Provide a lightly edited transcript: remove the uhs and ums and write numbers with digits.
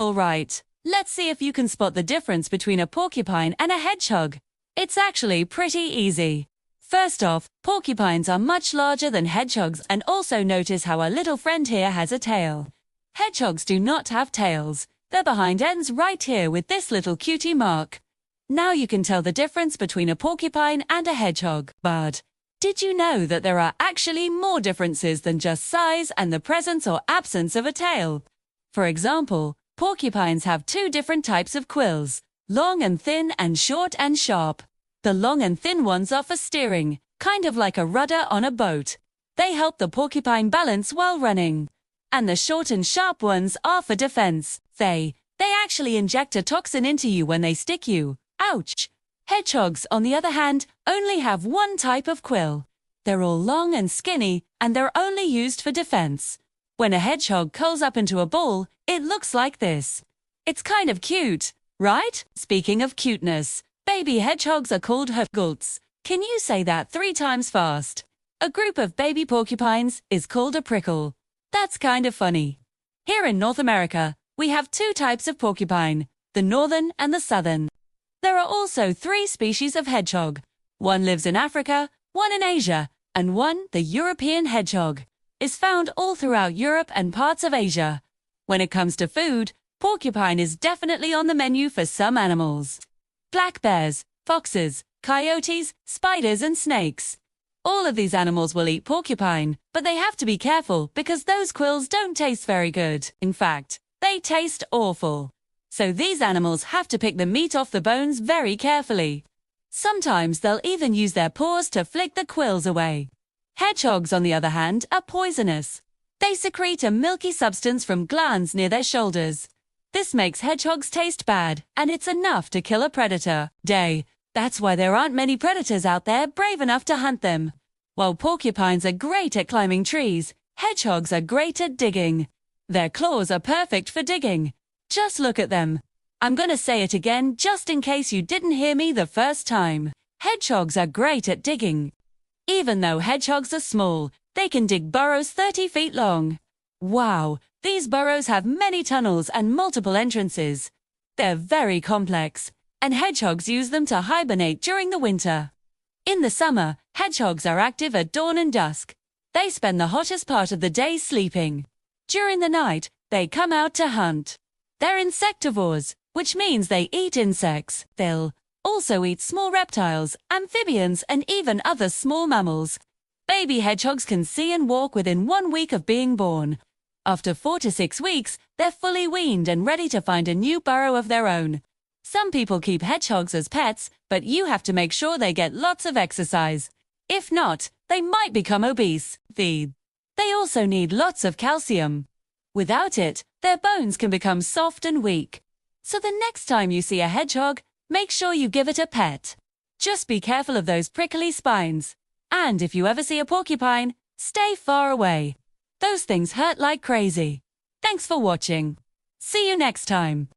Alright, let's see if you can spot the difference between a porcupine and a hedgehog. It's actually pretty easy. First off, porcupines are much larger than hedgehogs, and also notice how our little friend here has a tail. Hedgehogs do not have tails. Their behind ends right here with this little cutie mark. Now you can tell the difference between a porcupine and a hedgehog. But did you know that there are actually more differences than just size and the presence or absence of a tail? For example, porcupines have two different types of quills, long and thin and short and sharp. The long and thin ones are for steering, kind of like a rudder on a boat. They help the porcupine balance while running. And the short and sharp ones are for defense. They actually inject a toxin into you when they stick you. Ouch! Hedgehogs, on the other hand, only have one type of quill. They're all long and skinny, and they're only used for defense. When a hedgehog curls up into a ball, it looks like this. It's kind of cute, right? Speaking of cuteness, baby hedgehogs are called hedgehogs. Can you say that 3 times fast? A group of baby porcupines is called a prickle. That's kind of funny. Here in North America, we have 2 types of porcupine, the northern and the southern. There are also 3 species of hedgehog. One lives in Africa, one in Asia, and one, the European hedgehog, is found all throughout Europe and parts of Asia. When it comes to food, porcupine is definitely on the menu for some animals. Black bears, foxes, coyotes, spiders, and snakes. All of these animals will eat porcupine, but they have to be careful because those quills don't taste very good. In fact, they taste awful. So these animals have to pick the meat off the bones very carefully. Sometimes they'll even use their paws to flick the quills away. Hedgehogs, on the other hand, are poisonous. They secrete a milky substance from glands near their shoulders. This makes hedgehogs taste bad, and it's enough to kill a predator. That's why there aren't many predators out there brave enough to hunt them. While porcupines are great at climbing trees, hedgehogs are great at digging. Their claws are perfect for digging. Just look at them. I'm gonna say it again just in case you didn't hear me the first time. Hedgehogs are great at digging. Even though hedgehogs are small, they can dig burrows 30 feet long. Wow, these burrows have many tunnels and multiple entrances. They're very complex, and hedgehogs use them to hibernate during the winter. In the summer, hedgehogs are active at dawn and dusk. They spend the hottest part of the day sleeping. During the night, they come out to hunt. They're insectivores, which means they eat insects. They'll also eat small reptiles, amphibians, and even other small mammals. Baby hedgehogs can see and walk within 1 week of being born. After 4 to 6 weeks, they're fully weaned and ready to find a new burrow of their own. Some people keep hedgehogs as pets, but you have to make sure they get lots of exercise. If not, they might become obese. They also need lots of calcium. Without it, their bones can become soft and weak. So the next time you see a hedgehog, make sure you give it a pet. Just be careful of those prickly spines. And if you ever see a porcupine, stay far away. Those things hurt like crazy. Thanks for watching. See you next time.